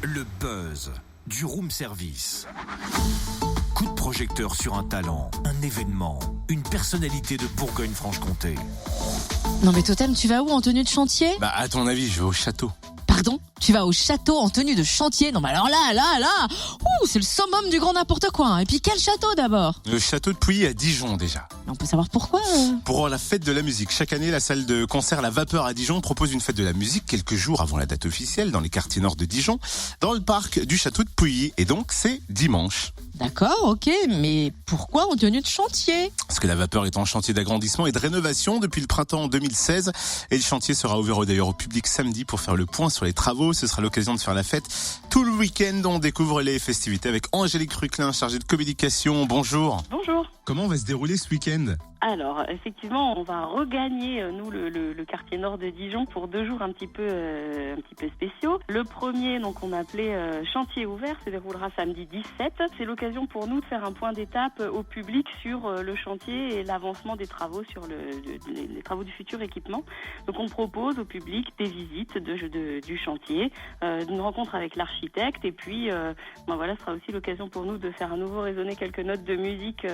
Le buzz du room service. Coup de projecteur sur un talent, un événement, une personnalité de Bourgogne-Franche-Comté. Non mais Totem, tu vas où en tenue de chantier ? À ton avis, je vais au château. Pardon ? Tu vas au château en tenue de chantier ? Non mais alors là, c'est le summum du grand n'importe quoi. Hein. Et puis quel château d'abord ? Le château de Pouilly à Dijon déjà. On peut savoir pourquoi Pour la fête de la musique. Chaque année, la salle de concert La Vapeur à Dijon propose une fête de la musique quelques jours avant la date officielle dans les quartiers nord de Dijon, dans le parc du château de Pouilly. Et donc, c'est dimanche. D'accord, ok, mais pourquoi en tenue de chantier ? Parce que La Vapeur est en chantier d'agrandissement et de rénovation depuis le printemps 2016. Et le chantier sera ouvert d'ailleurs au public samedi pour faire le point sur les travaux. Ce sera l'occasion de faire la fête tout le week-end. On découvre les festivités avec Angélique Ruclin, chargée de communication. Bonjour. Bonjour. Comment va se dérouler ce week-end ? Alors, effectivement, on va regagner, nous, le quartier nord de Dijon pour 2 jours un petit peu spéciaux. Le premier, donc, on a appelé chantier ouvert, se déroulera samedi 17. C'est l'occasion pour nous de faire un point d'étape au public sur le chantier et l'avancement des travaux sur les travaux du futur équipement. Donc, on propose au public des visites du chantier, une rencontre avec l'architecte et puis, ce sera aussi l'occasion pour nous de faire à nouveau résonner quelques notes de musique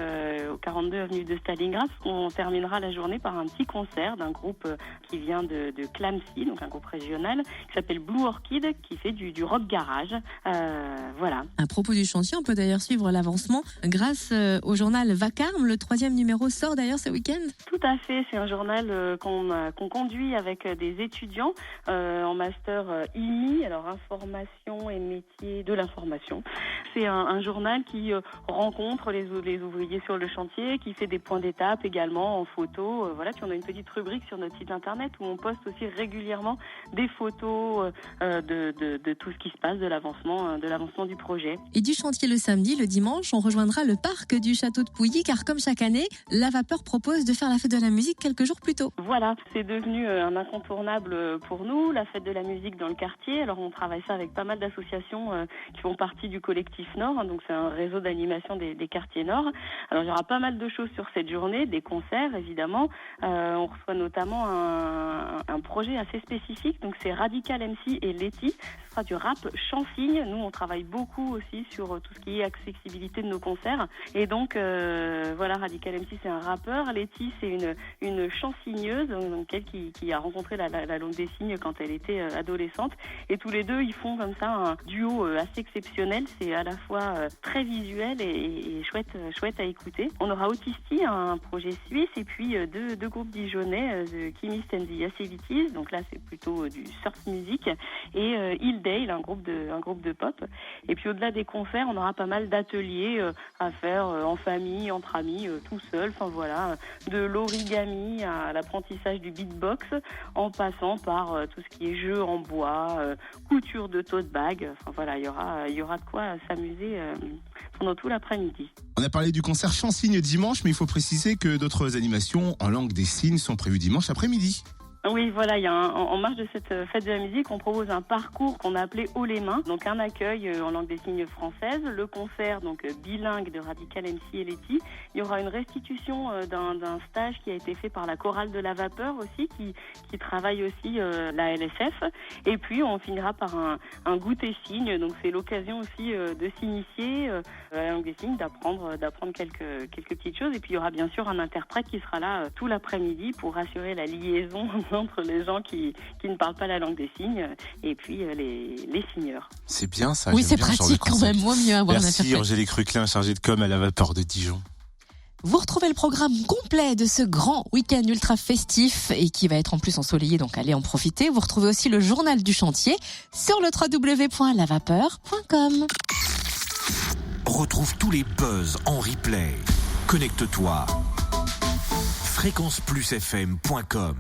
au 42 avenue de Stalingrad. On terminera la journée par un petit concert d'un groupe qui vient de Clamcy, donc un groupe régional, qui s'appelle Blue Orchid, qui fait du rock garage. Voilà. À propos du chantier, on peut d'ailleurs suivre l'avancement grâce au journal Vacarme. Le 3e numéro sort d'ailleurs ce week-end. Tout à fait, c'est un journal qu'on conduit avec des étudiants en master IMI, alors information et métier de l'information. C'est un journal qui rencontre les ouvriers sur le chantier, qui fait des points d'étape également en photo. Puis on a une petite rubrique sur notre site internet où on poste aussi régulièrement des photos de tout ce qui se passe, de l'avancement du projet. Et du chantier le samedi, le dimanche, on rejoindra le parc du château de Pouilly car comme chaque année, La Vapeur propose de faire la fête de la musique quelques jours plus tôt. Voilà, c'est devenu un incontournable pour nous, la fête de la musique dans le quartier. Alors on travaille ça avec pas mal d'associations qui font partie du collectif Nord, donc c'est un réseau d'animation des quartiers Nord. Alors il y aura pas mal de choses sur cette journée, des concerts évidemment. On reçoit notamment un projet assez spécifique, donc c'est Radical MC et Letty. Ce sera du rap chansigne. Nous on travaille beaucoup aussi sur tout ce qui est accessibilité de nos concerts. Et donc Radical MC c'est un rappeur, Letty c'est une chansigneuse, donc elle qui a rencontré la langue des signes quand elle était adolescente. Et tous les deux ils font comme ça un duo assez exceptionnel. C'est à la fois très visuel et chouette à écouter. On aura Autisti, un projet suisse, et puis deux groupes dijonnais, The Chemist and the Yacelities, donc là c'est plutôt du surf music, et Hildale, un groupe de pop. Et puis au-delà des concerts, on aura pas mal d'ateliers à faire en famille, entre amis, tout seul, de l'origami à l'apprentissage du beatbox, en passant par tout ce qui est jeux en bois, couture de tote bag, il y aura de quoi s'amuser pendant tout l'après-midi. On a parlé du concert Chansigne dimanche, mais il faut préciser que d'autres animations en langue des signes sont prévues dimanche après-midi. Oui, il y a en marge de cette fête de la musique, on propose un parcours qu'on a appelé Haut les mains, donc un accueil en langue des signes française, le concert donc bilingue de Radical MC et Letty. Il y aura une restitution d'un stage qui a été fait par la chorale de La Vapeur aussi, qui travaille aussi la LSF. Et puis on finira par un goûter signe, donc c'est l'occasion aussi de s'initier à la langue des signes, d'apprendre quelques petites choses. Et puis il y aura bien sûr un interprète qui sera là tout l'après-midi pour assurer la liaison entre les gens qui ne parlent pas la langue des signes et puis les signeurs. C'est bien ça. Oui, c'est pratique quand même, moins mieux avoir un interprète. Merci Angélique Ruclin, chargée de com à La Vapeur de Dijon. Vous retrouvez le programme complet de ce grand week-end ultra festif et qui va être en plus ensoleillé, donc allez en profiter. Vous retrouvez aussi le journal du chantier sur le www.lavapeur.com. Retrouve tous les buzz en replay. Connecte-toi. fréquenceplusfm.com